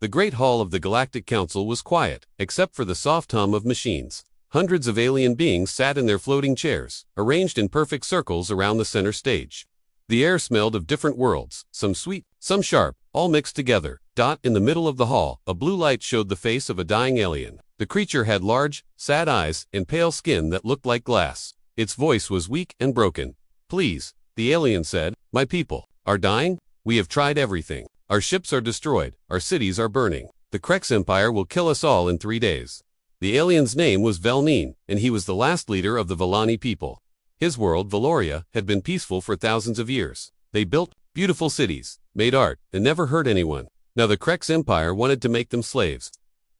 The Great Hall of the Galactic Council was quiet, except for the soft hum of machines. Hundreds of alien beings sat in their floating chairs, arranged in perfect circles around the center stage. The air smelled of different worlds, some sweet, some sharp, all mixed together. In the middle of the hall, a blue light showed the face of a dying alien. The creature had large, sad eyes and pale skin that looked like glass. Its voice was weak and broken. "Please," the alien said, "my people are dying. We have tried everything. Our ships are destroyed, our cities are burning. The Krex Empire will kill us all in 3 days." The alien's name was Velnine, and he was the last leader of the Velani people. His world, Valoria, had been peaceful for thousands of years. They built beautiful cities, made art, and never hurt anyone. Now the Krex Empire wanted to make them slaves.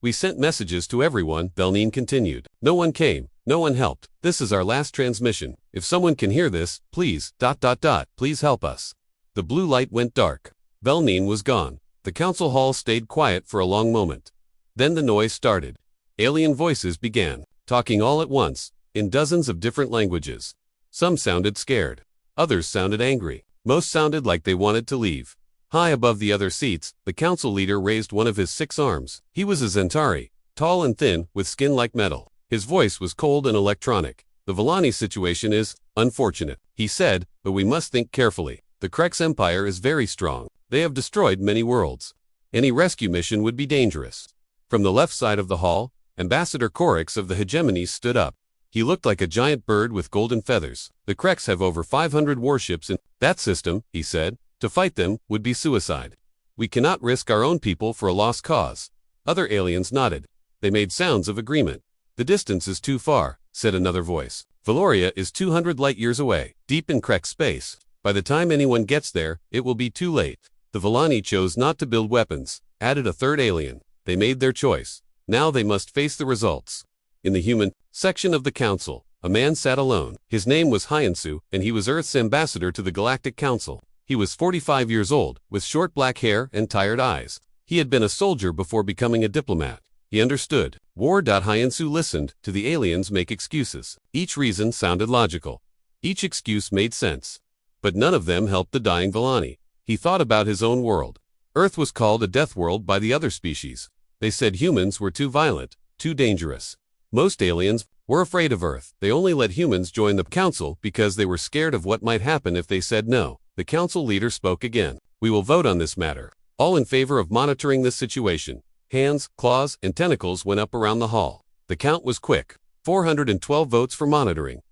"We sent messages to everyone," Velnine continued. "No one came, no one helped. This is our last transmission. If someone can hear this, please, please help us." The blue light went dark. Velnine was gone. The council hall stayed quiet for a long moment. Then the noise started. Alien voices began, talking all at once, in dozens of different languages. Some sounded scared. Others sounded angry. Most sounded like they wanted to leave. High above the other seats, the council leader raised one of his 6 arms. He was a Zentari, tall and thin, with skin like metal. His voice was cold and electronic. "The Velani situation is unfortunate," he said, "but we must think carefully. The Krex Empire is very strong. They have destroyed many worlds. Any rescue mission would be dangerous." From the left side of the hall, Ambassador Orcs of the Hegemony stood up. He looked like a giant bird with golden feathers. "The Krex have over 500 warships in that system," he said. "To fight them would be suicide. We cannot risk our own people for a lost cause." Other aliens nodded. They made sounds of agreement. "The distance is too far," said another voice. "Valoria is 200 light-years away, deep in Krex space. By the time anyone gets there, it will be too late." "The Velani chose not to build weapons," added a third alien. "They made their choice. Now they must face the results." In the human section of the council, a man sat alone. His name was Hyansu, and he was Earth's ambassador to the Galactic Council. He was 45 years old, with short black hair and tired eyes. He had been a soldier before becoming a diplomat. He understood war. Hyansu listened to the aliens make excuses. Each reason sounded logical. Each excuse made sense. But none of them helped the dying Velani. He thought about his own world. Earth was called a death world by the other species. They said humans were too violent, too dangerous. Most aliens were afraid of Earth. They only let humans join the council because they were scared of what might happen if they said no. The council leader spoke again. "We will vote on this matter. All in favor of monitoring this situation." Hands, claws, and tentacles went up around the hall. The count was quick. 412 votes for monitoring.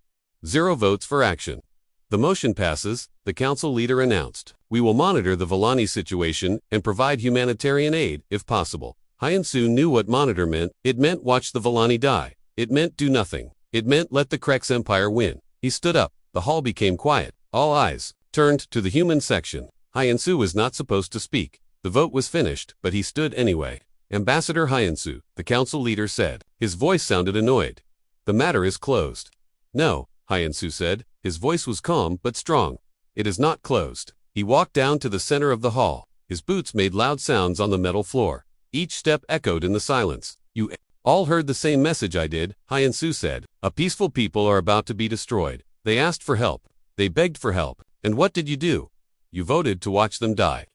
0 votes for action. "The motion passes," the council leader announced. "We will monitor the Velani situation and provide humanitarian aid, if possible." Hyansu knew what monitor meant. It meant watch the Velani die. It meant do nothing. It meant let the Krex Empire win. He stood up. The hall became quiet. All eyes turned to the human section. Hyansu was not supposed to speak. The vote was finished, but he stood anyway. "Ambassador Hyansu," the council leader said. His voice sounded annoyed. "The matter is closed." "No," Hyansu said. His voice was calm but strong. "It is not closed." He walked down to the center of the hall. His boots made loud sounds on the metal floor. Each step echoed in the silence. "You all heard the same message I did," Hyansu said. "A peaceful people are about to be destroyed. They asked for help. They begged for help. And what did you do? You voted to watch them die."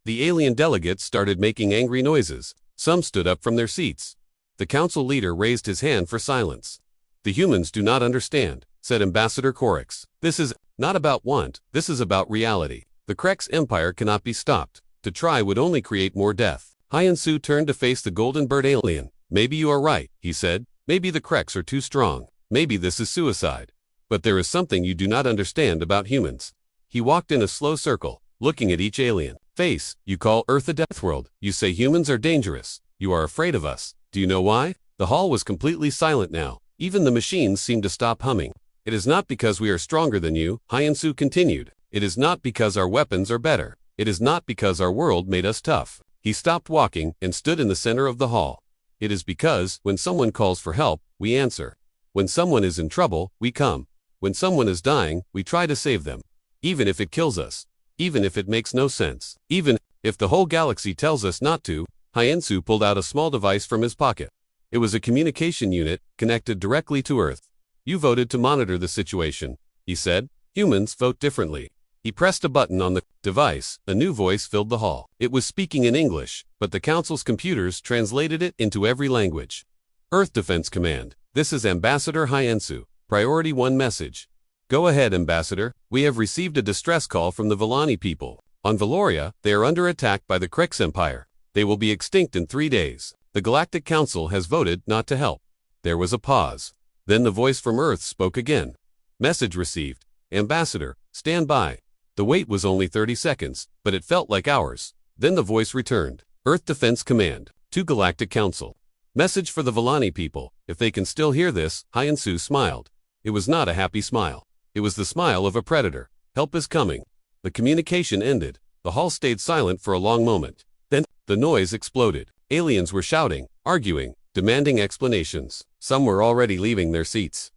The alien delegates started making angry noises. Some stood up from their seats. The council leader raised his hand for silence. "The humans do not understand," said Ambassador Orcs. "This is not about want, this is about reality. The Krex Empire cannot be stopped. To try would only create more death." Hyansu turned to face the golden bird alien. "Maybe you are right," he said. "Maybe the Krex are too strong. Maybe this is suicide. But there is something you do not understand about humans." He walked in a slow circle, looking at each alien. "Face, you call Earth a death world. You say humans are dangerous. You are afraid of us. Do you know why?" The hall was completely silent now. Even the machines seemed to stop humming. "It is not because we are stronger than you," Hyansu continued. "It is not because our weapons are better. It is not because our world made us tough." He stopped walking and stood in the center of the hall. "It is because, when someone calls for help, we answer. When someone is in trouble, we come. When someone is dying, we try to save them. Even if it kills us. Even if it makes no sense. Even if the whole galaxy tells us not to." Hyansu pulled out a small device from his pocket. It was a communication unit, connected directly to Earth. "You voted to monitor the situation," he said. "Humans vote differently. He pressed a button on the device. A new voice filled the hall. It was speaking in English, but the Council's computers translated it into every language. Earth Defense Command. This is Ambassador Hyensu. Priority 1 message. Go ahead, Ambassador. We have received a distress call from the Villani people. On Valoria, they are under attack by the Krex Empire. They will be extinct in 3 days. The Galactic Council has voted not to help. There was a pause. Then the voice from Earth spoke again. Message received. Ambassador, stand by. The wait was only 30 seconds, but it felt like hours. Then the voice returned. Earth Defense Command. To Galactic Council. Message for the Villani people. If they can still hear this, Hyensu smiled. It was not a happy smile. It was the smile of a predator. Help is coming. The communication ended. The hall stayed silent for a long moment. Then, the noise exploded. Aliens were shouting, arguing, demanding explanations. Some were already leaving their seats.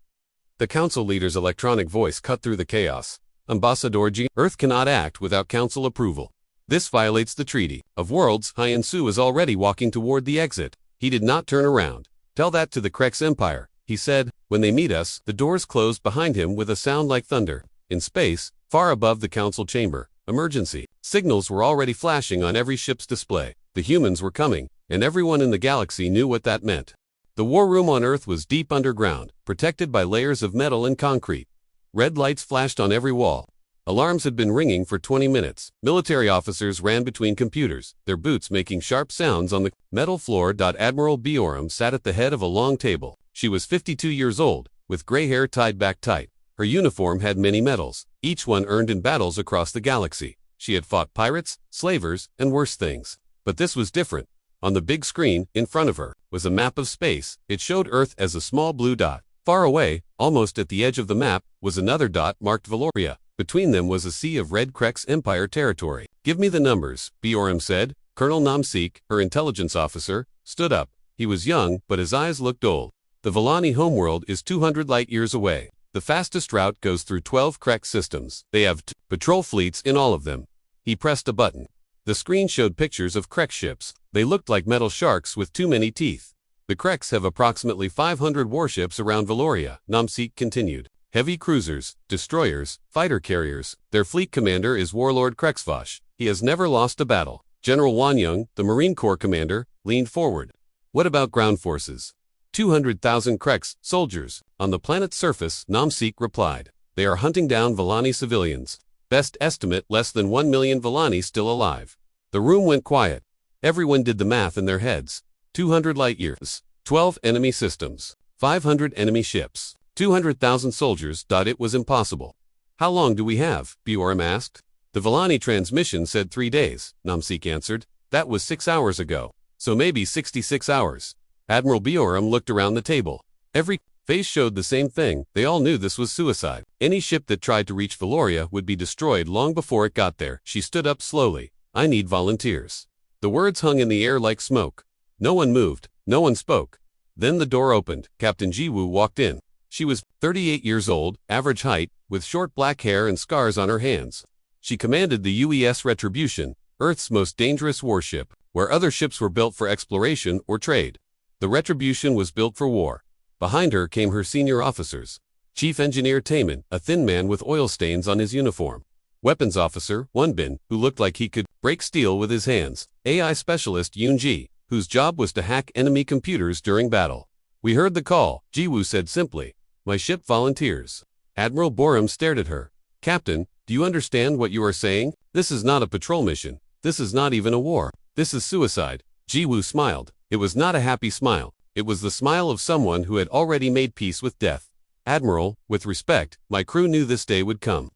The council leader's electronic voice cut through the chaos. Ambassador G. Earth cannot act without council approval. This violates the Treaty of Worlds. Hyensu is already walking toward the exit. He did not turn around. Tell that to the Krex Empire, he said. When they meet us, the doors closed behind him with a sound like thunder. In space, far above the council chamber, emergency signals were already flashing on every ship's display. The humans were coming, and everyone in the galaxy knew what that meant. The war room on Earth was deep underground, protected by layers of metal and concrete. Red lights flashed on every wall. Alarms had been ringing for 20 minutes. Military officers ran between computers, their boots making sharp sounds on the metal floor. Admiral Biorum sat at the head of a long table. She was 52 years old, with gray hair tied back tight. Her uniform had many medals, each one earned in battles across the galaxy. She had fought pirates, slavers, and worse things. But this was different. On the big screen, in front of her, was a map of space. It showed Earth as a small blue dot. Far away, almost at the edge of the map, was another dot marked Valoria. Between them was a sea of red Krex Empire territory. Give me the numbers, Biorum said. Colonel Namseek, her intelligence officer, stood up. He was young, but his eyes looked old. The Villani homeworld is 200 light-years away. The fastest route goes through 12 Krex systems. They have patrol fleets in all of them. He pressed a button. The screen showed pictures of Krex ships. They looked like metal sharks with too many teeth. The Krex have approximately 500 warships around Valoria, Namseek continued. Heavy cruisers, destroyers, fighter carriers. Their fleet commander is Warlord Krexvosh. He has never lost a battle. General Wanyang, the Marine Corps commander, leaned forward. What about ground forces? 200,000 Krex soldiers. On the planet's surface, Namseek replied. They are hunting down Villani civilians. Best estimate, less than 1 million Villani still alive. The room went quiet. Everyone did the math in their heads. 200 light-years, 12 enemy systems, 500 enemy ships, 200,000 soldiers. It was impossible. How long do we have? Biorum asked. The Villani transmission said 3 days, Namseek answered. That was 6 hours ago. So maybe 66 hours. Admiral Biorum looked around the table. Every face showed the same thing. They all knew this was suicide. Any ship that tried to reach Valoria would be destroyed long before it got there. She stood up slowly. I need volunteers. The words hung in the air like smoke. No one moved. No one spoke. Then the door opened. Captain Jiwoo walked in. She was 38 years old, average height, with short black hair and scars on her hands. She commanded the UES Retribution, Earth's most dangerous warship, where other ships were built for exploration or trade. The Retribution was built for war. Behind her came her senior officers. Chief Engineer Taemin, a thin man with oil stains on his uniform. Weapons Officer Wonbin, who looked like he could break steel with his hands. AI Specialist Yoonji, whose job was to hack enemy computers during battle. We heard the call, Jiwoo said simply. My ship volunteers. Admiral Borum stared at her. Captain, do you understand what you are saying? This is not a patrol mission. This is not even a war. This is suicide. Jiwoo smiled. It was not a happy smile. It was the smile of someone who had already made peace with death. Admiral, with respect, my crew knew this day would come.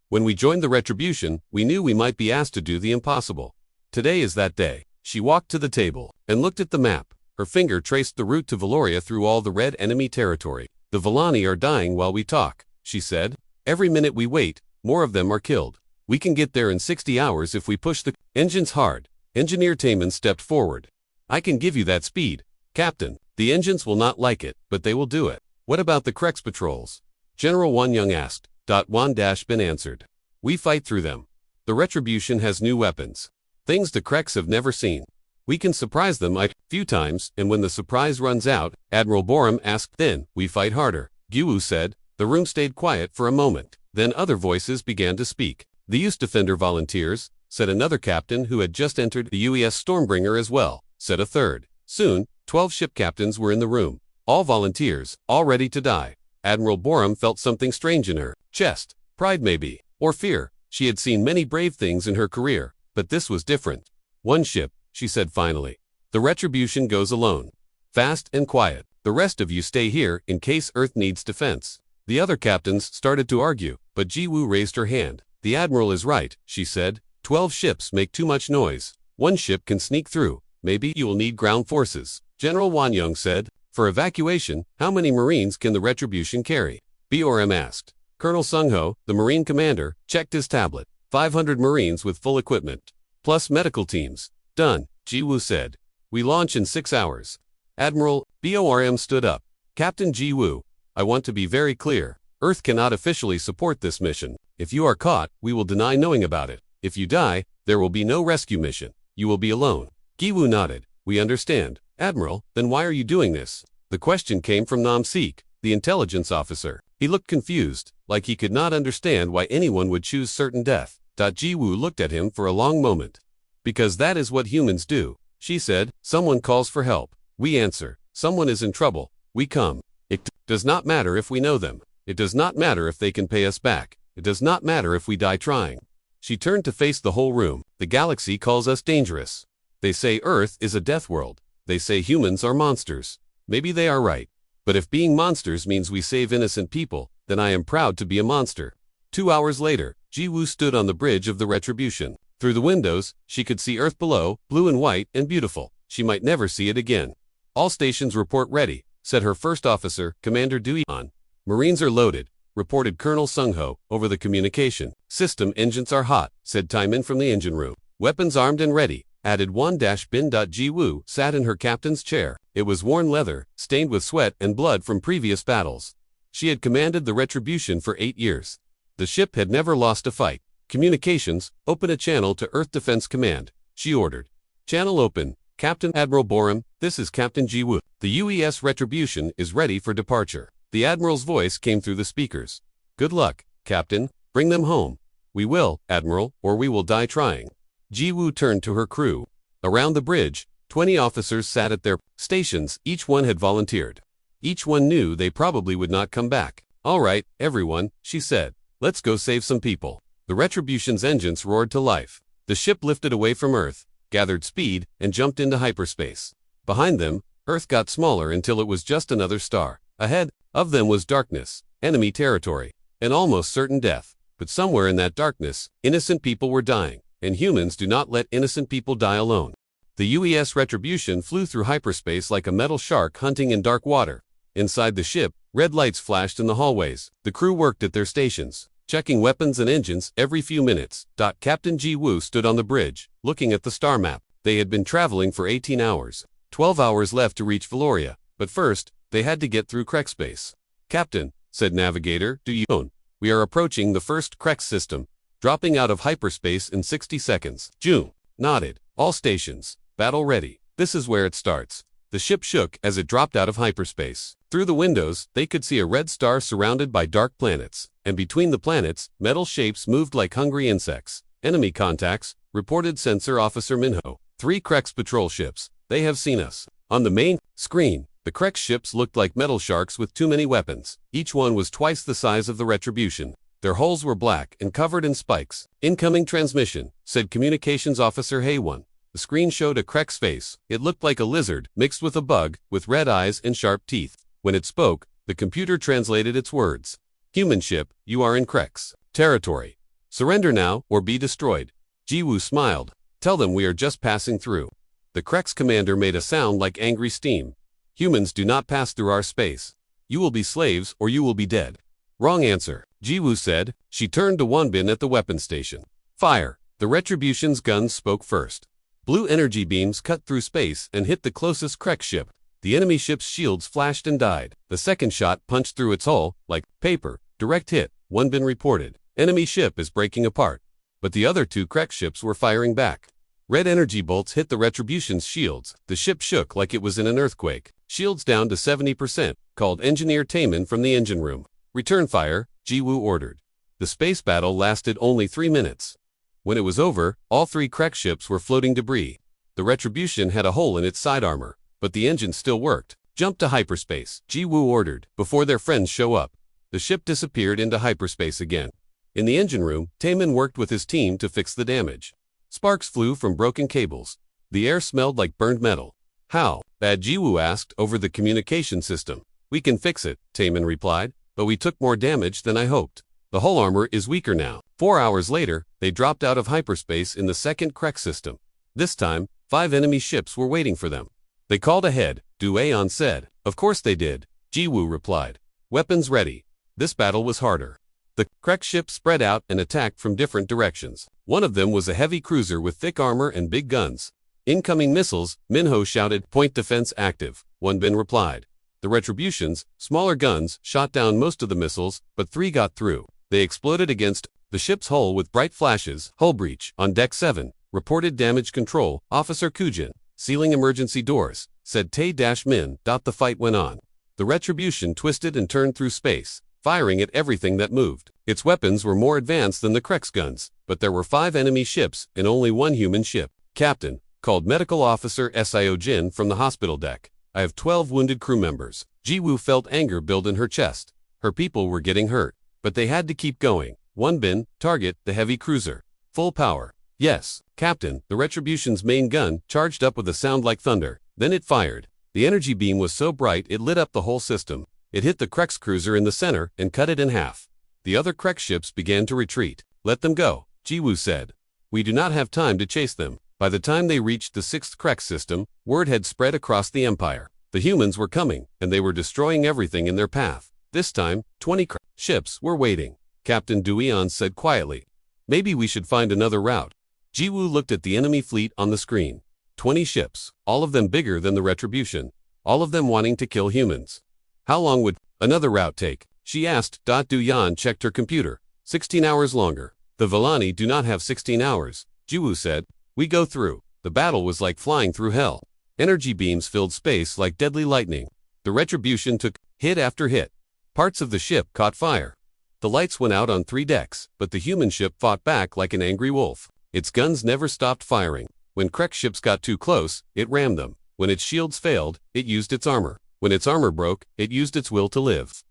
When we joined the Retribution, we knew we might be asked to do the impossible. Today is that day. She walked to the table and looked at the map. Her finger traced the route to Valoria through all the red enemy territory. The Villani are dying while we talk, she said. Every minute we wait, more of them are killed. We can get there in 60 hours if we push the engines hard. Engineer Taemin stepped forward. I can give you that speed, Captain. The engines will not like it, but they will do it. What about the Krex patrols? General Wanyang asked. Wan-Bin answered. We fight through them. The Retribution has new weapons. Things the Krex have never seen. We can surprise them a few times, and when the surprise runs out, Admiral Borum asked, then we fight harder. Jiwoo said. The room stayed quiet for a moment. Then other voices began to speak. The Use Defender volunteers, said another captain who had just entered. The UES Stormbringer as well, said a third. Soon, 12 ship captains were in the room. All volunteers, all ready to die. Admiral Borum felt something strange in her chest. Pride maybe, or fear. She had seen many brave things in her career, but this was different. One ship, she said finally. The Retribution goes alone. Fast and quiet. The rest of you stay here in case Earth needs defense. The other captains started to argue, but Ji-woo raised her hand. The Admiral is right, she said. 12 ships make too much noise. One ship can sneak through. Maybe you will need ground forces. General Wanyong said. For evacuation, how many Marines can the Retribution carry? BORM asked. Colonel Sung-ho, the Marine commander, checked his tablet. 500 Marines with full equipment. Plus medical teams. Done, Ji-woo said. We launch in 6 hours. Admiral, BORM stood up. Captain Ji-woo, I want to be very clear. Earth cannot officially support this mission. If you are caught, we will deny knowing about it. If you die, there will be no rescue mission. You will be alone. Gi-woo nodded. We understand. Admiral, then why are you doing this? The question came from Nam-sik, the intelligence officer. He looked confused, like he could not understand why anyone would choose certain death. Ji-woo looked at him for a long moment. Because that is what humans do. She said, someone calls for help. We answer. Someone is in trouble. We come. It does not matter if we know them. It does not matter if they can pay us back. It does not matter if we die trying. She turned to face the whole room. The galaxy calls us dangerous. They say Earth is a death world. They say humans are monsters. Maybe they are right. But if being monsters means we save innocent people, then I am proud to be a monster. 2 hours later, Ji-woo stood on the bridge of the Retribution. Through the windows, she could see Earth below, blue and white and beautiful. She might never see it again. All stations report ready, said her first officer, Commander Doo-yeon. Marines are loaded, reported Colonel Sung-ho, over the communication. System engines are hot, said Taimin from the engine room. Weapons armed and ready, added Won-bin. Ji-woo sat in her captain's chair. It was worn leather, stained with sweat and blood from previous battles. She had commanded the Retribution for 8 years. The ship had never lost a fight. Communications, open a channel to Earth Defense Command, she ordered. Channel open. Captain Admiral Borum, this is Captain Ji-woo. The UES Retribution is ready for departure. The Admiral's voice came through the speakers. Good luck, Captain. Bring them home. We will, Admiral, or we will die trying. Ji-woo turned to her crew. Around the bridge, 20 officers sat at their stations. Each one had volunteered. Each one knew they probably would not come back. All right, everyone, she said. Let's go save some people. The Retribution's engines roared to life. The ship lifted away from Earth, gathered speed, and jumped into hyperspace. Behind them, Earth got smaller until it was just another star. Ahead of them was darkness, enemy territory, and almost certain death. But somewhere in that darkness, innocent people were dying, and humans do not let innocent people die alone. The UES Retribution flew through hyperspace like a metal shark hunting in dark water. Inside the ship, red lights flashed in the hallways. The crew worked at their stations, checking weapons and engines every few minutes. Captain Ji-woo stood on the bridge, looking at the star map. They had been traveling for 18 hours. 12 hours left to reach Valoria, but first, they had to get through Krek space. Captain, said Navigator, do you own? We are approaching the first Krek system, dropping out of hyperspace in 60 seconds. June nodded. All stations, battle ready. This is where it starts. The ship shook as it dropped out of hyperspace. Through the windows, they could see a red star surrounded by dark planets, and between the planets, metal shapes moved like hungry insects. Enemy contacts, reported Sensor Officer Minho. 3 Krek's patrol ships. They have seen us. On the main screen, the Krek ships looked like metal sharks with too many weapons. Each one was twice the size of the Retribution. Their hulls were black and covered in spikes. Incoming transmission, said Communications Officer Haewon. The screen showed a Krek's face. It looked like a lizard, mixed with a bug, with red eyes and sharp teeth. When it spoke, the computer translated its words. Human ship, you are in Krek's territory. Surrender now, or be destroyed. Ji-woo smiled. Tell them we are just passing through. The Krek's commander made a sound like angry steam. Humans do not pass through our space. You will be slaves, or you will be dead. Wrong answer, Ji-woo said. She turned to Won-bin at the weapons station. Fire. The Retribution's guns spoke first. Blue energy beams cut through space and hit the closest Krek ship. The enemy ship's shields flashed and died. The second shot punched through its hull, like paper. Direct hit, Won-bin reported. Enemy ship is breaking apart. But the other 2 Krek ships were firing back. Red energy bolts hit the Retribution's shields. The ship shook like it was in an earthquake. Shields down to 70%, called Engineer Taimin from the engine room. Return fire, Ji-woo ordered. The space battle lasted only 3 minutes. When it was over, all 3 Krek ships were floating debris. The Retribution had a hole in its side armor, but the engine still worked. Jump to hyperspace, Ji-Woo ordered, before their friends show up. The ship disappeared into hyperspace again. In the engine room, Taemin worked with his team to fix the damage. Sparks flew from broken cables. The air smelled like burned metal. How? Bad, Ji-Woo asked over the communication system. We can fix it, Taemin replied, but we took more damage than I hoped. The hull armor is weaker now. 4 hours later, they dropped out of hyperspace in the second Krek system. This time, 5 enemy ships were waiting for them. They called ahead, Du-Aeon said. Of course they did, Ji-Woo replied. Weapons ready. This battle was harder. The Krek ships spread out and attacked from different directions. One of them was a heavy cruiser with thick armor and big guns. Incoming missiles, Minho shouted, point defense active, Wonbin replied. The Retributions, smaller guns, shot down most of the missiles, but 3 got through. They exploded against the ship's hull with bright flashes. Hull breach on deck 7. Reported damage control, Officer Kujin. Sealing emergency doors, said Tae-Min. The fight went on. The Retribution twisted and turned through space, firing at everything that moved. Its weapons were more advanced than the Krek's guns, but there were 5 enemy ships and only 1 human ship. Captain, called Medical Officer Sio Jin from the hospital deck. I have 12 wounded crew members. Ji-Woo felt anger build in her chest. Her people were getting hurt, but they had to keep going. Wonbin, target the heavy cruiser. Full power. Yes, Captain. The Retribution's main gun charged up with a sound like thunder. Then it fired. The energy beam was so bright it lit up the whole system. It hit the Krek's cruiser in the center and cut it in half. The other Krek ships began to retreat. Let them go, Ji-Woo said. We do not have time to chase them. By the time they reached the 6th Krek system, word had spread across the Empire. The humans were coming, and they were destroying everything in their path. This time, 20 Krek ships were waiting. Captain Du-Aeon said quietly. Maybe we should find another route. Ji-Woo looked at the enemy fleet on the screen. 20 ships, all of them bigger than the Retribution, all of them wanting to kill humans. How long would another route take? She asked. Du-Aeon checked her computer. 16 hours longer. The Villani do not have 16 hours, Ji-Woo said. We go through. The battle was like flying through hell. Energy beams filled space like deadly lightning. The Retribution took hit after hit. Parts of the ship caught fire. The lights went out on 3 decks, but the human ship fought back like an angry wolf. Its guns never stopped firing. When Krek ships got too close, it rammed them. When its shields failed, it used its armor. When its armor broke, it used its will to live.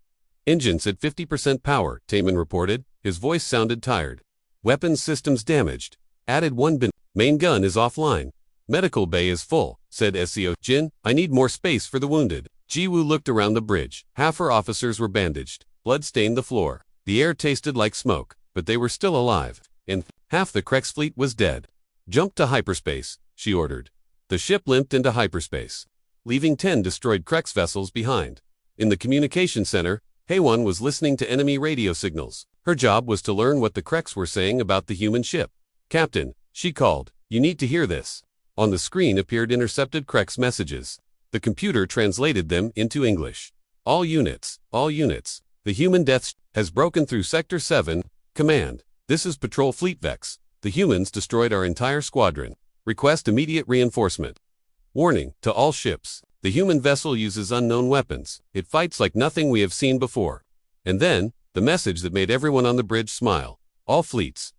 Engines at 50% power, Taemin reported. His voice sounded tired. Weapons systems damaged. Added Wonbin. Main gun is offline. Medical bay is full, said Sio Jin. I need more space for the wounded. Ji-Woo looked around the bridge. Half her officers were bandaged. Blood stained the floor. The air tasted like smoke, but they were still alive. And half the Krek's fleet was dead. Jump to hyperspace, she ordered. The ship limped into hyperspace, leaving 10 destroyed Krek's vessels behind. In the communication center, Haewon was listening to enemy radio signals. Her job was to learn what the Kreks were saying about the human ship. Captain, she called, you need to hear this. On the screen appeared intercepted Krek's messages. The computer translated them into English. All units, the human death has broken through Sector 7. Command, this is Patrol Fleet Vex. The humans destroyed our entire squadron. Request immediate reinforcement. Warning to all ships. The human vessel uses unknown weapons. It fights like nothing we have seen before. And then, the message that made everyone on the bridge smile. All fleets.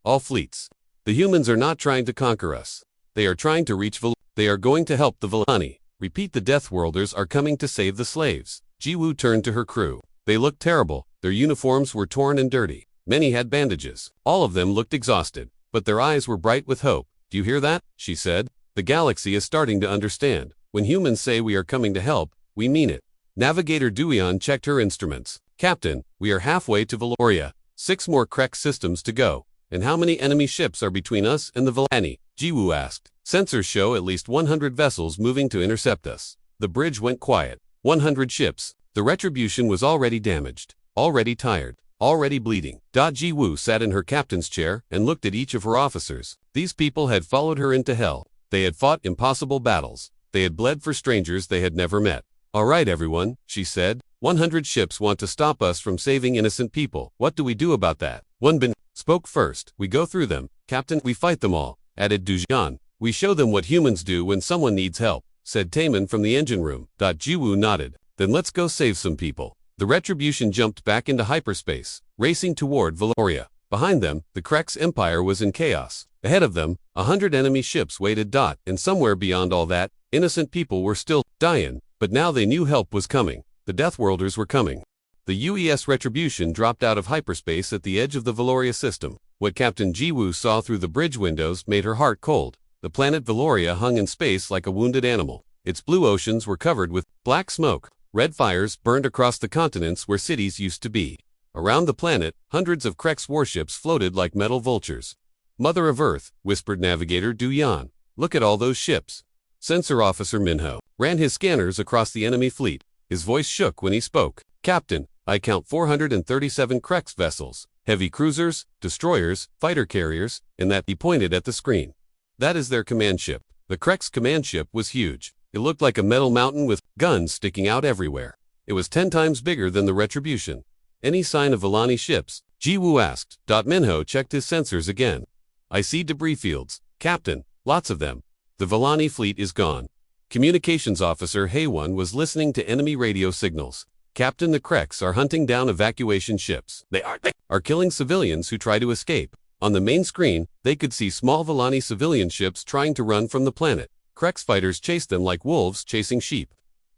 The humans are not trying to conquer us. They are trying to reach They are going to help the Villani. Repeat, the Deathworlders are coming to save the slaves. Ji-Woo turned to her crew. They looked terrible. Their uniforms were torn and dirty. Many had bandages. All of them looked exhausted, but their eyes were bright with hope. Do you hear that? She said. The galaxy is starting to understand. When humans say we are coming to help, we mean it. Navigator Du-Aeon checked her instruments. Captain, we are halfway to Valoria. 6 more Krek systems to go. And how many enemy ships are between us and the Villani? Ji-Woo asked. Sensors show at least 100 vessels moving to intercept us. The bridge went quiet. 100 ships. The Retribution was already damaged, already tired, already bleeding. Ji-Woo sat in her captain's chair and looked at each of her officers. These people had followed her into hell. They had fought impossible battles. They had bled for strangers they had never met. All right, everyone, she said. 100 ships want to stop us from saving innocent people. What do we do about that? Wonbin spoke first. We go through them. Captain, we fight them all, added Du-Aeon. We show them what humans do when someone needs help, said Taemin from the engine room. Ji-Woo nodded. Then let's go save some people. The Retribution jumped back into hyperspace, racing toward Valoria. Behind them, the Krex Empire was in chaos. Ahead of them, 100 enemy ships waited. And somewhere beyond all that, innocent people were still dying. But now they knew help was coming. The Deathworlders were coming. The UES Retribution dropped out of hyperspace at the edge of the Valoria system. What Captain Jiwoo saw through the bridge windows made her heart cold. The planet Valoria hung in space like a wounded animal. Its blue oceans were covered with black smoke. Red fires burned across the continents where cities used to be. Around the planet, hundreds of Krex warships floated like metal vultures. Mother of Earth, whispered Navigator Du Yan. Look at all those ships. Sensor Officer Minho ran his scanners across the enemy fleet. His voice shook when he spoke. Captain, I count 437 Krex vessels, heavy cruisers, destroyers, fighter carriers, and that he pointed at the screen. That is their command ship. The Krex command ship was huge. It looked like a metal mountain with guns sticking out everywhere. It was 10 times bigger than the Retribution. Any sign of Vallani ships? Jiwoo asked. Minho checked his sensors again. I see debris fields. Captain, lots of them. The Vallani fleet is gone. Communications Officer Haewon was listening to enemy radio signals. Captain, the Krex are hunting down evacuation ships. They are killing civilians who try to escape. On the main screen, they could see small Vallani civilian ships trying to run from the planet. Krex fighters chased them like wolves chasing sheep.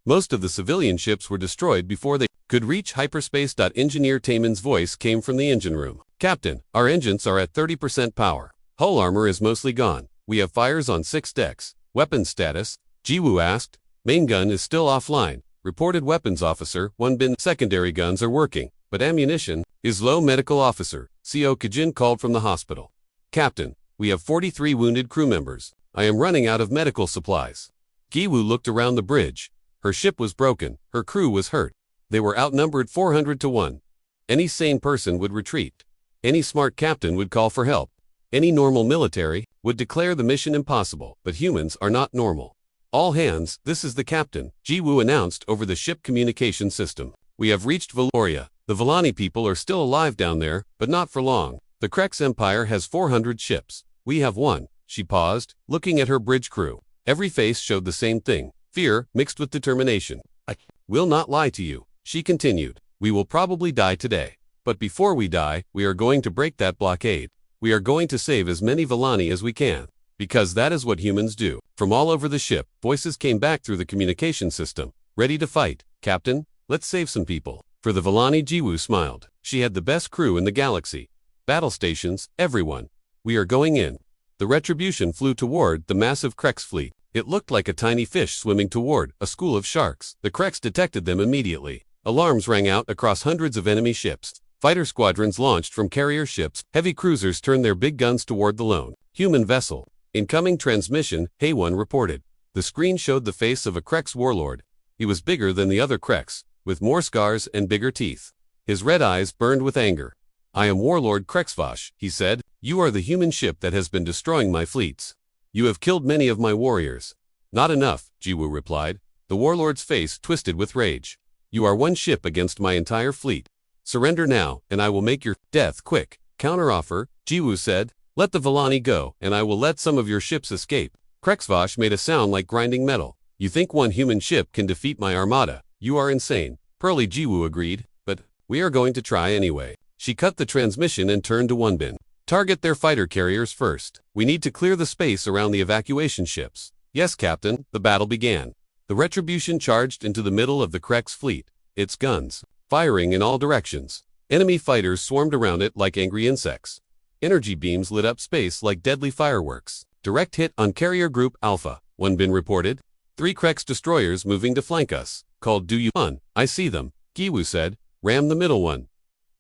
Most of the civilian ships were destroyed before they could reach hyperspace. Engineer Taemin's voice came from the engine room. Captain, our engines are at 30% power. Hull armor is mostly gone. We have fires on 6 decks. Weapons status? Jiwoo asked. Main gun is still offline. Reported Weapons Officer 1 Bin. Secondary guns are working, but ammunition is low. Medical Officer Co. Kajin called from the hospital. Captain, we have 43 wounded crew members. I am running out of medical supplies. Giwoo looked around the bridge. Her ship was broken. Her crew was hurt. They were outnumbered 400 to 1. Any sane person would retreat. Any smart captain would call for help. Any normal military would declare the mission impossible, but humans are not normal. All hands, this is the captain, Jiwoo announced over the ship communication system. We have reached Valoria. The Vallani people are still alive down there, but not for long. The Krex Empire has 400 ships. We have 1. She paused, looking at her bridge crew. Every face showed the same thing, fear mixed with determination. I will not lie to you, she continued. We will probably die today. But before we die, we are going to break that blockade. We are going to save as many Vallani as we can. Because that is what humans do. From all over the ship, voices came back through the communication system. Ready to fight. Captain, let's save some people. For the Vallani, Jiwoo smiled. She had the best crew in the galaxy. Battle stations, everyone. We are going in. The Retribution flew toward the massive Krex fleet. It looked like a tiny fish swimming toward a school of sharks. The Krex detected them immediately. Alarms rang out across hundreds of enemy ships. Fighter squadrons launched from carrier ships. Heavy cruisers turned their big guns toward the lone human vessel. Incoming transmission, Haewon reported. The screen showed the face of a Krex warlord. He was bigger than the other Krex, with more scars and bigger teeth. His red eyes burned with anger. I am Warlord Krexvash, he said. You are the human ship that has been destroying my fleets. You have killed many of my warriors. Not enough, Jiwoo replied. The warlord's face twisted with rage. You are 1 ship against my entire fleet. Surrender now, and I will make your death quick. Counteroffer, Jiwoo said. Let the Vallani go, and I will let some of your ships escape. Krexvash made a sound like grinding metal. You think 1 human ship can defeat my armada? You are insane. Pearly, Jiwoo agreed, but we are going to try anyway. She cut the transmission and turned to 1 Bin. Target their fighter carriers first. We need to clear the space around the evacuation ships. Yes, Captain. The battle began. The Retribution charged into the middle of the Krex fleet, its guns firing in all directions. Enemy fighters swarmed around it like angry insects. Energy beams lit up space like deadly fireworks. Direct hit on Carrier Group Alpha, 1 Bin reported. 3 Krex destroyers moving to flank us. Called Du Yan. I see them, Giwoo said. Ram the middle one.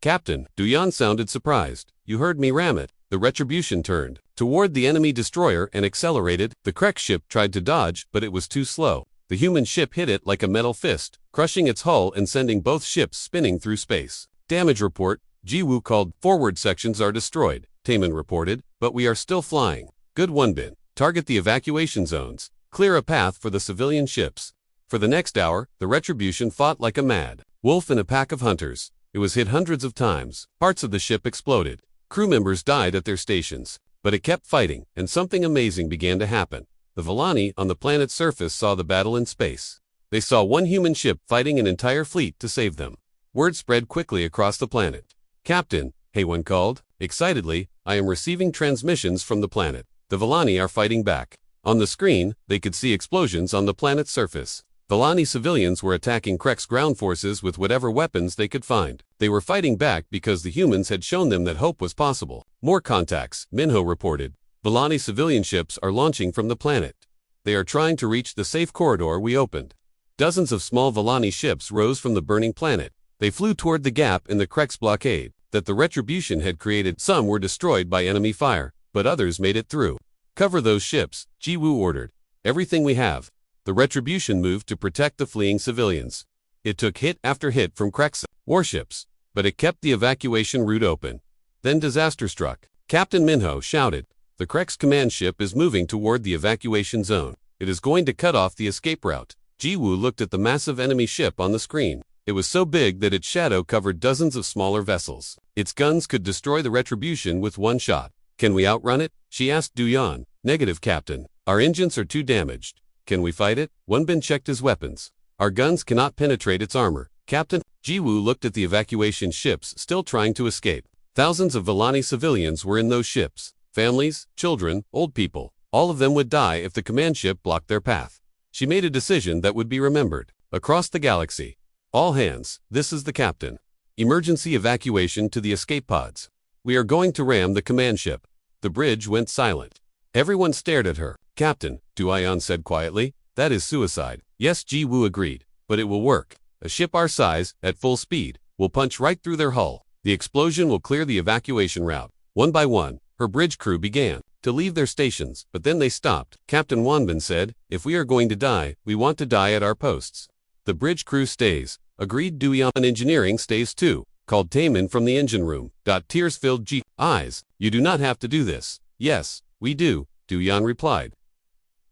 Captain, Du Yan sounded surprised. You heard me ram it. The Retribution turned toward the enemy destroyer and accelerated. The Krex ship tried to dodge, but it was too slow. The human ship hit it like a metal fist, crushing its hull and sending both ships spinning through space. Damage report, Jiwoo called. Forward sections are destroyed, Taemin reported, but we are still flying. Good 1 Bin. Target the evacuation zones. Clear a path for the civilian ships. For the next hour, the Retribution fought like a mad wolf in a pack of hunters. It was hit hundreds of times. Parts of the ship exploded. Crew members died at their stations. But it kept fighting, and something amazing began to happen. The Vallani on the planet's surface saw the battle in space. They saw 1 human ship fighting an entire fleet to save them. Word spread quickly across the planet. Captain, Haewon called. Excitedly, I am receiving transmissions from the planet. The Villani are fighting back. On the screen, they could see explosions on the planet's surface. Villani civilians were attacking Krek's ground forces with whatever weapons they could find. They were fighting back because the humans had shown them that hope was possible. More contacts, Minho reported. Villani civilian ships are launching from the planet. They are trying to reach the safe corridor we opened. Dozens of small Villani ships rose from the burning planet. They flew toward the gap in the Krek's blockade that the Retribution had created. Some were destroyed by enemy fire, but others made it through. Cover those ships, Jiwoo ordered. Everything we have. The Retribution moved to protect the fleeing civilians. It took hit after hit from Krek's warships, but it kept the evacuation route open. Then disaster struck. Captain Minho shouted. The Krek's command ship is moving toward the evacuation zone. It is going to cut off the escape route. Jiwoo looked at the massive enemy ship on the screen. It was so big that its shadow covered dozens of smaller vessels. Its guns could destroy the Retribution with one shot. Can we outrun it? She asked Du-Yan. Negative, Captain. Our engines are too damaged. Can we fight it? Wenbin checked his weapons. Our guns cannot penetrate its armor. Captain, Jiwoo looked at the evacuation ships still trying to escape. Thousands of Villani civilians were in those ships. Families, children, old people. All of them would die if the command ship blocked their path. She made a decision that would be remembered. Across the galaxy. All hands, this is the captain. Emergency evacuation to the escape pods. We are going to ram the command ship. The bridge went silent. Everyone stared at her. Captain, Du-Yan said quietly, that is suicide. Yes, Jiwoo agreed, but it will work. A ship our size, at full speed, will punch right through their hull. The explosion will clear the evacuation route. One by one, her bridge crew began to leave their stations, but then they stopped. Captain Wenbin said, if we are going to die, we want to die at our posts. The bridge crew stays. Agreed. Du-Yan. Engineering stays too, called Taemin from the engine room. Tears filled Ji's eyes. You do not have to do this. Yes, we do, Du-Yan replied.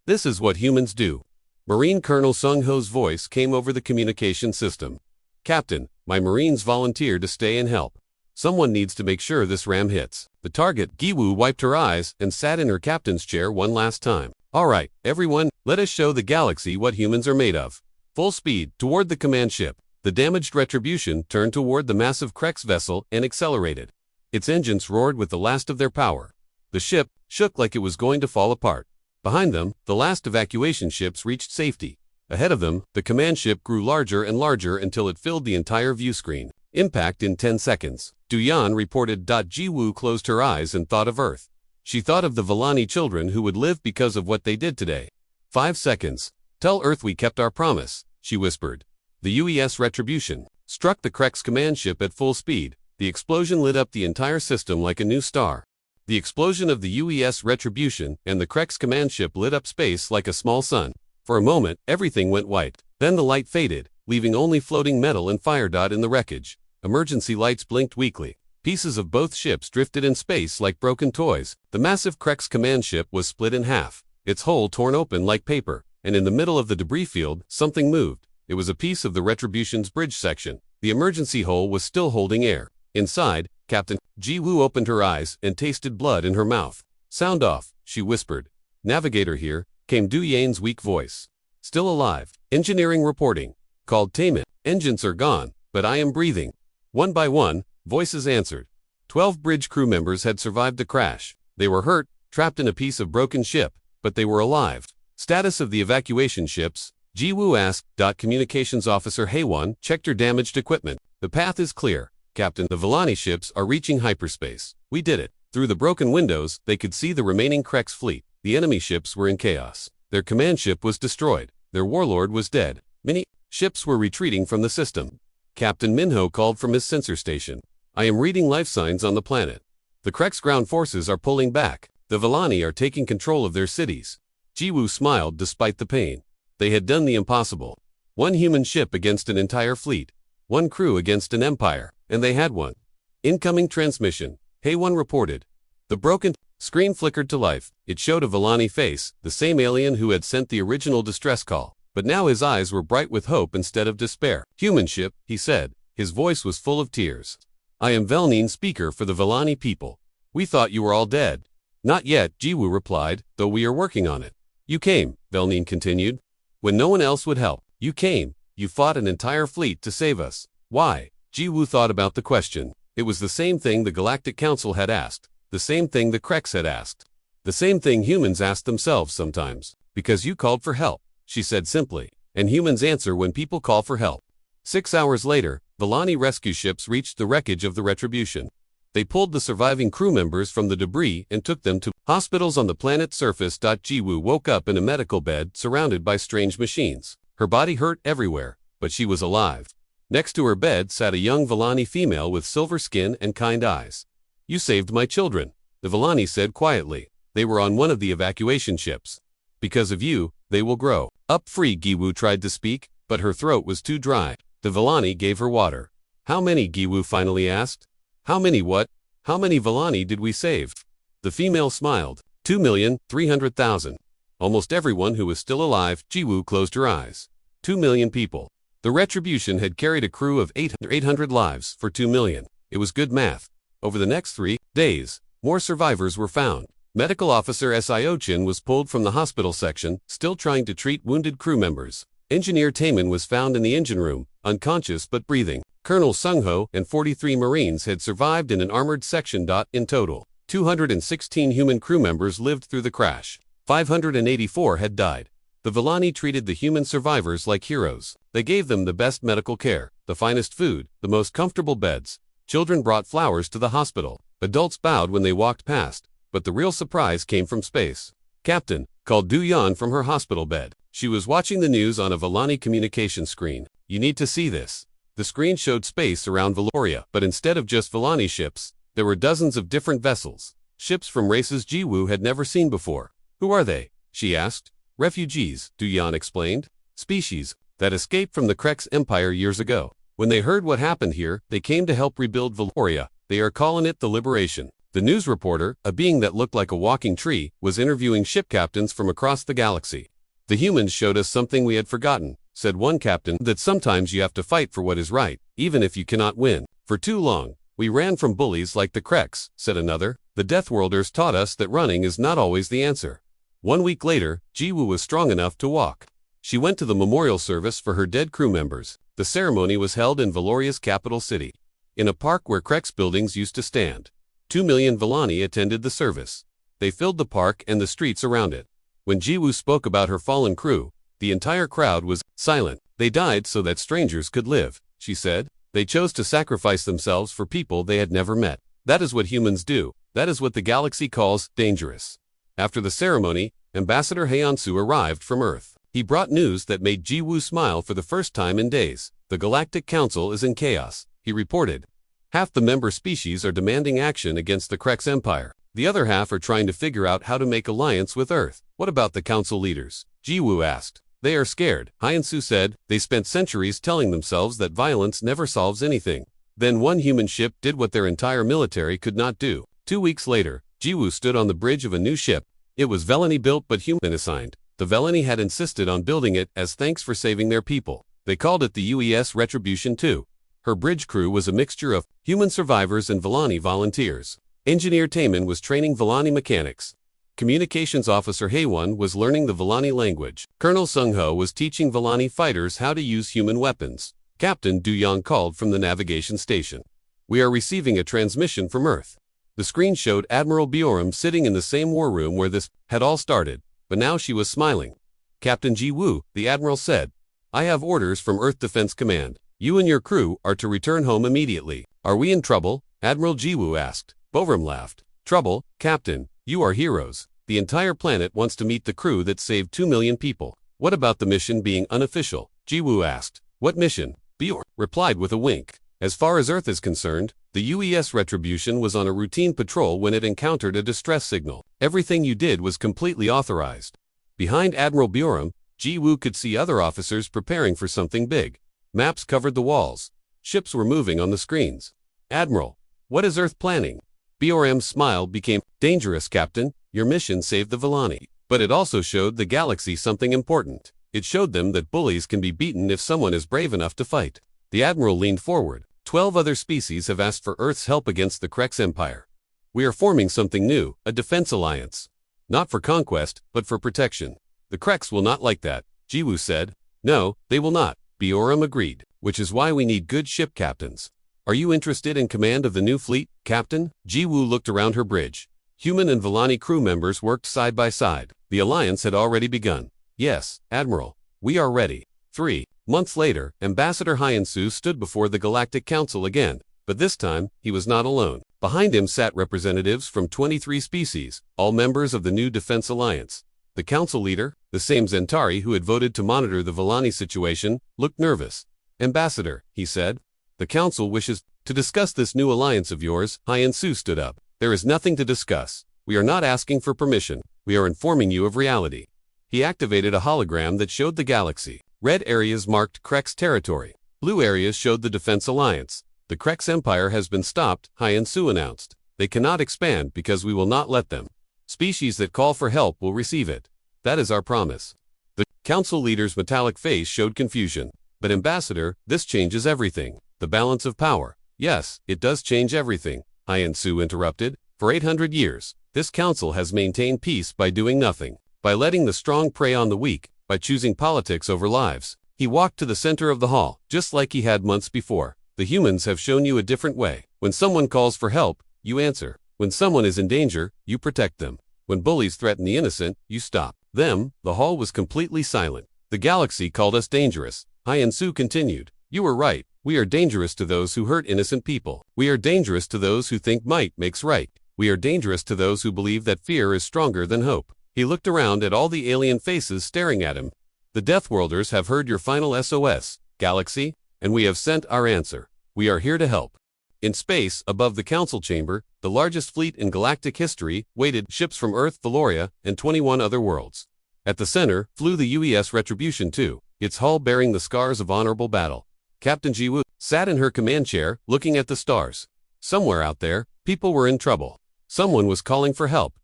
This is what humans do. Marine Colonel Sung-Ho's voice came over the communication system. Captain, my Marines volunteered to stay and help. Someone needs to make sure this ram hits the target. Jiwoo wiped her eyes and sat in her captain's chair one last time. All right, everyone, let us show the galaxy what humans are made of. Full speed, toward the command ship. The damaged Retribution turned toward the massive Krek's vessel and accelerated. Its engines roared with the last of their power. The ship shook like it was going to fall apart. Behind them, the last evacuation ships reached safety. Ahead of them, the command ship grew larger and larger until it filled the entire view screen. Impact in 10 seconds. Du-Yan reported. Jiwoo closed her eyes and thought of Earth. She thought of the Villani children who would live because of what they did today. 5 seconds. Tell Earth we kept our promise, she whispered. The UES Retribution struck the Krek's command ship at full speed. The explosion lit up the entire system like a new star. The explosion of the UES Retribution and the Krek's command ship lit up space like a small sun. For a moment, everything went white. Then the light faded, leaving only floating metal and fire. In the wreckage, emergency lights blinked weakly. Pieces of both ships drifted in space like broken toys. The massive Krek's command ship was split in half, its hull torn open like paper, and in the middle of the debris field, something moved. It was a piece of the Retribution's bridge section. The emergency hull was still holding air. Inside, Captain Jiwoo opened her eyes and tasted blood in her mouth. Sound off, she whispered. Navigator here, came Du-Yan's weak voice. Still alive. Engineering reporting. Called Taemin. Engines are gone, but I am breathing. One by one, voices answered. 12 bridge crew members had survived the crash. They were hurt, trapped in a piece of broken ship, but they were alive. Status of the evacuation ships, Jiwoo asked. Communications Officer Haewon checked her damaged equipment. The path is clear, Captain. The Villani ships are reaching hyperspace. We did it. Through the broken windows, they could see the remaining Krek's fleet. The enemy ships were in chaos. Their command ship was destroyed. Their warlord was dead. Many ships were retreating from the system. Captain Minho called from his sensor station. I am reading life signs on the planet. The Krek's ground forces are pulling back. The Villani are taking control of their cities. Jiwoo smiled despite the pain. They had done the impossible. One human ship against an entire fleet. One crew against an empire, and they had won. Incoming transmission, Haewon reported. The broken screen flickered to life. It showed a Villani face, the same alien who had sent the original distress call. But now his eyes were bright with hope instead of despair. Human ship, he said. His voice was full of tears. I am Velnin, speaker for the Villani people. We thought you were all dead. Not yet, Jiwoo replied, though we are working on it. You came, Velnin continued. When no one else would help, you came. You fought an entire fleet to save us. Why? Jiwoo thought about the question. It was the same thing the Galactic Council had asked, the same thing the Kreks had asked, the same thing humans ask themselves sometimes. Because you called for help, she said simply, and humans answer when people call for help. 6 hours later, Volani rescue ships reached the wreckage of the Retribution. They pulled the surviving crew members from the debris and took them to hospitals on the planet's surface. Jiwoo woke up in a medical bed surrounded by strange machines. Her body hurt everywhere, but she was alive. Next to her bed sat a young Volani female with silver skin and kind eyes. "You saved my children," the Volani said quietly. "They were on one of the evacuation ships. Because of you, they will grow up free." Jiwoo tried to speak, but her throat was too dry. The Volani gave her water. "How many?" Jiwoo finally asked. "How many what? How many Volani did we save?" The female smiled. 2,300,000. Almost everyone who was still alive. Jiwoo closed her eyes. 2 million people. The Retribution had carried a crew of 800 lives for 2 million. It was good math. Over the next 3 days, more survivors were found. Medical officer Sio-chin was pulled from the hospital section, still trying to treat wounded crew members. Engineer Taemin was found in the engine room, unconscious but breathing. Colonel Sung-ho and 43 Marines had survived in an armored section. In total, 216 human crew members lived through the crash. 584 had died. The Volani treated the human survivors like heroes. They gave them the best medical care, the finest food, the most comfortable beds. Children brought flowers to the hospital. Adults bowed when they walked past. But the real surprise came from space. "Captain," called Du-Yan from her hospital bed. She was watching the news on a Volani communication screen. "You need to see this." The screen showed space around Valoria, but instead of just Volani ships, there were dozens of different vessels. Ships from races Jiwoo had never seen before. "Who are they?" she asked. "Refugees," Du-Yan explained. "Species that escaped from the Kreks Empire years ago. When they heard what happened here, they came to help rebuild Valoria. They are calling it the Liberation." The news reporter, a being that looked like a walking tree, was interviewing ship captains from across the galaxy. "The humans showed us something we had forgotten," said one captain, "that sometimes you have to fight for what is right, even if you cannot win. For too long, we ran from bullies like the Kreks," said another. "The Deathworlders taught us that running is not always the answer." 1 week later, Jiwoo was strong enough to walk. She went to the memorial service for her dead crew members. The ceremony was held in Valoria's capital city, in a park where Kreks buildings used to stand. 2 million Volani attended the service. They filled the park and the streets around it. When Jiwoo spoke about her fallen crew, the entire crowd was silent. "They died so that strangers could live," she said. "They chose to sacrifice themselves for people they had never met. That is what humans do. That is what the galaxy calls dangerous." After the ceremony, Ambassador Haeonsu arrived from Earth. He brought news that made Jiwoo smile for the first time in days. "The Galactic Council is in chaos," he reported. "Half the member species are demanding action against the Kreks Empire. The other half are trying to figure out how to make alliance with Earth." "What about the council leaders?" Jiwoo asked. "They are scared," Haeonsu said. "They spent centuries telling themselves that violence never solves anything. Then one human ship did what their entire military could not do." 2 weeks later, Jiwoo stood on the bridge of a new ship. It was Velani built but human assigned. The Velani had insisted on building it as thanks for saving their people. They called it the UES Retribution 2. Her bridge crew was a mixture of human survivors and Volani volunteers. Engineer Taemin was training Volani mechanics. Communications Officer Haewon was learning the Volani language. Colonel Sung-ho was teaching Volani fighters how to use human weapons. Captain Du-Yan called from the navigation station. "We are receiving a transmission from Earth." The screen showed Admiral Bioram sitting in the same war room where this had all started, but now she was smiling. "Captain Jiwoo," the Admiral said, "I have orders from Earth Defense Command. You and your crew are to return home immediately." "Are we in trouble?" Admiral Jiwoo asked. Bioram laughed. "Trouble, Captain? You are heroes. The entire planet wants to meet the crew that saved 2 million people." "What about the mission being unofficial?" Jiwoo asked. "What mission?" Bioram replied with a wink. "As far as Earth is concerned, the UES Retribution was on a routine patrol when it encountered a distress signal. Everything you did was completely authorized." Behind Admiral Bioram, Jiwoo could see other officers preparing for something big. Maps covered the walls. Ships were moving on the screens. "Admiral, what is Earth planning?" Bioram's smile became, "Dangerous, Captain. Your mission saved the Volani. But it also showed the galaxy something important. It showed them that bullies can be beaten if someone is brave enough to fight." The Admiral leaned forward. 12 other species have asked for Earth's help against the Kreks Empire. We are forming something new, a defense alliance. Not for conquest, but for protection. The Kreks will not like that, Jiwoo said. No, they will not, Bioram agreed, which is why we need good ship captains. Are you interested in command of the new fleet, Captain? Ji-woo looked around her bridge. Human and Vellani crew members worked side by side. The alliance had already begun. Yes, Admiral. We are ready. 3 months later, Ambassador Hyansoo stood before the Galactic Council again, but this time, he was not alone. Behind him sat representatives from 23 species, all members of the new Defense Alliance. The council leader, the same Zentari who had voted to monitor the Vellani situation, looked nervous. Ambassador, he said, the council wishes to discuss this new alliance of yours. Hyansoo stood up. There is nothing to discuss. We are not asking for permission. We are informing you of reality. He activated a hologram that showed the galaxy. Red areas marked Krek's territory. Blue areas showed the Defense Alliance. The Krek's empire has been stopped, Hyansoo announced. They cannot expand because we will not let them. Species that call for help will receive it. That is our promise. The council leader's metallic face showed confusion. But Ambassador, this changes everything. The balance of power. Yes, it does change everything, Hyansoo interrupted. For 800 years, this council has maintained peace by doing nothing. By letting the strong prey on the weak, by choosing politics over lives. He walked to the center of the hall, just like he had months before. The humans have shown you a different way. When someone calls for help, you answer. When someone is in danger, you protect them. When bullies threaten the innocent, you stop them. The hall was completely silent. The galaxy called us dangerous. Hyansoo continued. You were right. We are dangerous to those who hurt innocent people. We are dangerous to those who think might makes right. We are dangerous to those who believe that fear is stronger than hope. He looked around at all the alien faces staring at him. The Deathworlders have heard your final SOS, Galaxy, and we have sent our answer. We are here to help. In space, above the council chamber, the largest fleet in galactic history waited ships from Earth, Valoria, and 21 other worlds. At the center flew the UES Retribution 2, its hull bearing the scars of honorable battle. Captain Ji-woo sat in her command chair, looking at the stars. Somewhere out there, people were in trouble. Someone was calling for help,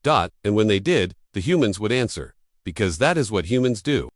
and when they did, the humans would answer. Because that is what humans do.